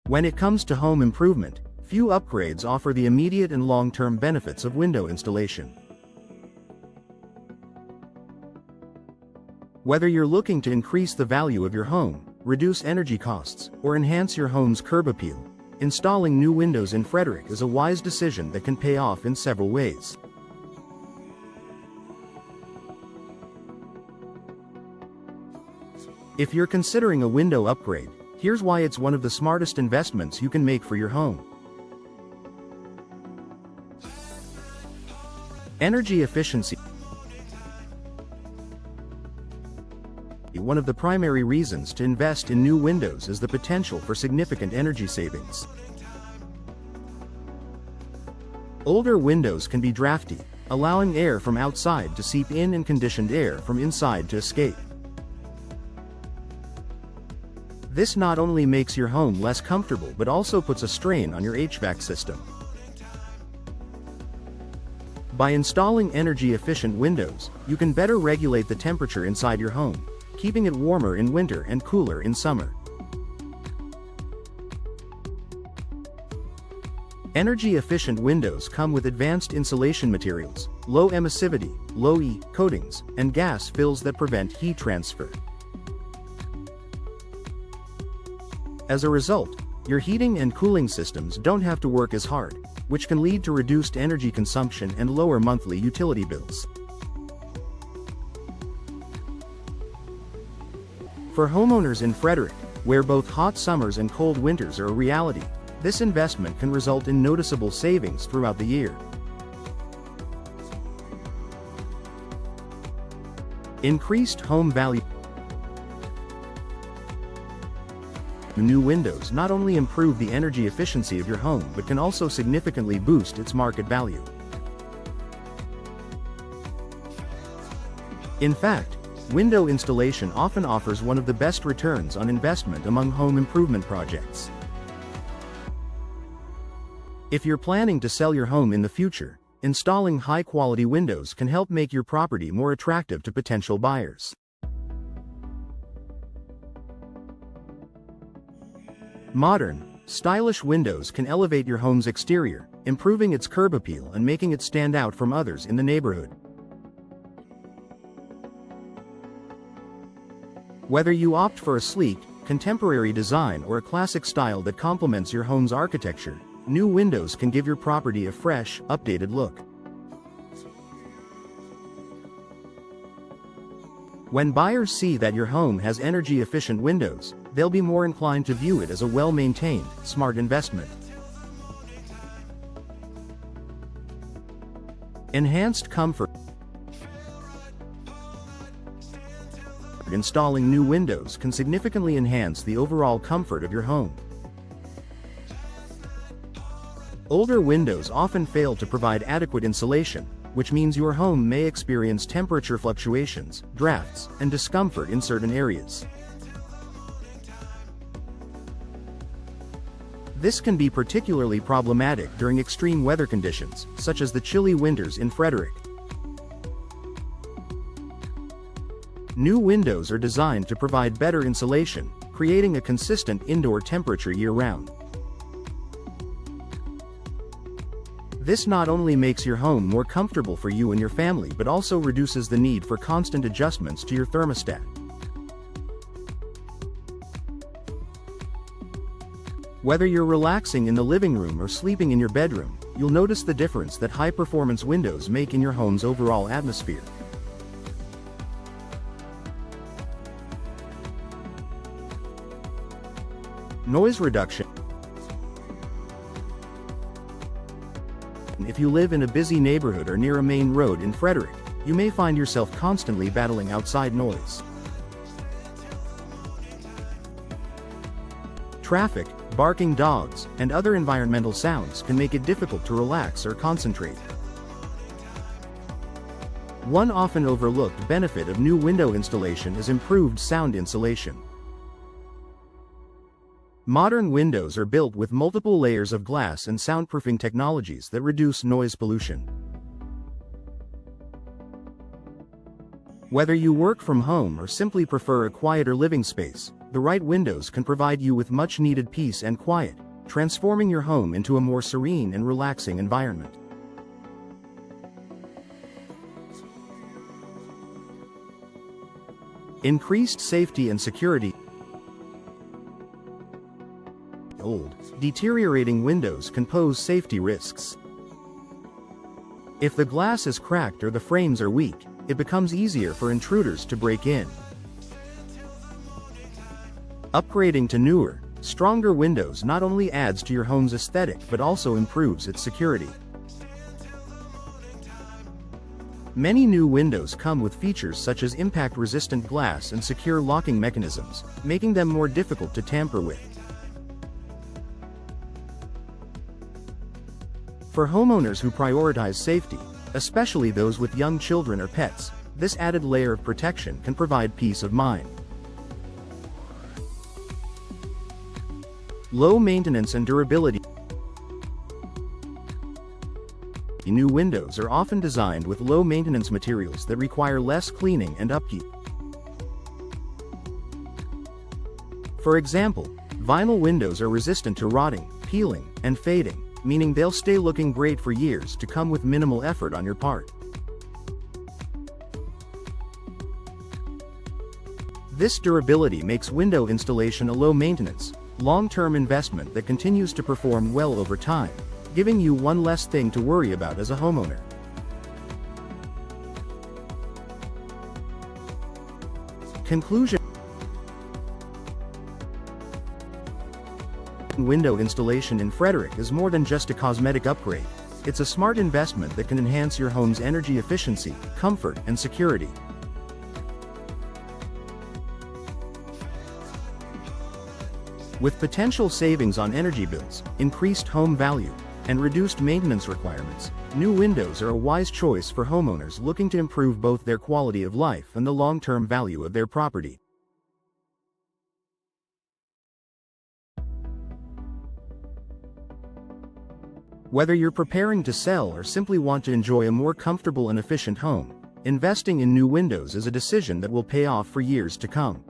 When it comes to home improvement, few upgrades offer the immediate and long-term benefits of window installation. Whether you're looking to increase the value of your home, reduce energy costs, or enhance your home's curb appeal, installing new windows in Frederick is a wise decision that can pay off in several ways. If you're considering a window upgrade, here's why it's one of the smartest investments you can make for your home. Energy efficiency. One of the primary reasons to invest in new windows is the potential for significant energy savings. Older windows can be drafty, allowing air from outside to seep in and conditioned air from inside to escape. This not only makes your home less comfortable but also puts a strain on your HVAC system. By installing energy-efficient windows, you can better regulate the temperature inside your home, keeping it warmer in winter and cooler in summer. Energy-efficient windows come with advanced insulation materials, low emissivity, low E coatings, and gas fills that prevent heat transfer. As a result, your heating and cooling systems don't have to work as hard, which can lead to reduced energy consumption and lower monthly utility bills. For homeowners in Frederick, where both hot summers and cold winters are a reality, this investment can result in noticeable savings throughout the year. Increased home value. New windows not only improve the energy efficiency of your home but can also significantly boost its market value. In fact, window installation often offers one of the best returns on investment among home improvement projects. If you're planning to sell your home in the future, installing high-quality windows can help make your property more attractive to potential buyers. Modern, stylish windows can elevate your home's exterior, improving its curb appeal and making it stand out from others in the neighborhood. Whether you opt for a sleek, contemporary design or a classic style that complements your home's architecture, new windows can give your property a fresh, updated look. When buyers see that your home has energy-efficient windows, they'll be more inclined to view it as a well-maintained, smart investment. Enhanced comfort. Installing new windows can significantly enhance the overall comfort of your home. Older windows often fail to provide adequate insulation, which means your home may experience temperature fluctuations, drafts, and discomfort in certain areas. This can be particularly problematic during extreme weather conditions, such as the chilly winters in Frederick. New windows are designed to provide better insulation, creating a consistent indoor temperature year-round. This not only makes your home more comfortable for you and your family but also reduces the need for constant adjustments to your thermostat. Whether you're relaxing in the living room or sleeping in your bedroom, you'll notice the difference that high-performance windows make in your home's overall atmosphere. Noise reduction. If you live in a busy neighborhood or near a main road in Frederick, you may find yourself constantly battling outside noise. Traffic, barking dogs, and other environmental sounds can make it difficult to relax or concentrate. One often overlooked benefit of new window installation is improved sound insulation. Modern windows are built with multiple layers of glass and soundproofing technologies that reduce noise pollution. Whether you work from home or simply prefer a quieter living space, the right windows can provide you with much-needed peace and quiet, transforming your home into a more serene and relaxing environment. Increased safety and security. Old, deteriorating windows can pose safety risks. If the glass is cracked or the frames are weak, it becomes easier for intruders to break in. Upgrading to newer, stronger windows not only adds to your home's aesthetic but also improves its security. Many new windows come with features such as impact-resistant glass and secure locking mechanisms, making them more difficult to tamper with. For homeowners who prioritize safety, especially those with young children or pets, this added layer of protection can provide peace of mind. Low maintenance and durability. New windows are often designed with low maintenance materials that require less cleaning and upkeep. For example, vinyl windows are resistant to rotting, peeling, and fading, meaning they'll stay looking great for years to come with minimal effort on your part. This durability makes window installation a low-maintenance, long-term investment that continues to perform well over time, giving you one less thing to worry about as a homeowner. Conclusion. Window installation in Frederick is more than just a cosmetic upgrade. It's a smart investment that can enhance your home's energy efficiency, comfort, and security. With potential savings on energy bills, increased home value, and reduced maintenance requirements, new windows are a wise choice for homeowners looking to improve both their quality of life and the long-term value of their property. Whether you're preparing to sell or simply want to enjoy a more comfortable and efficient home, investing in new windows is a decision that will pay off for years to come.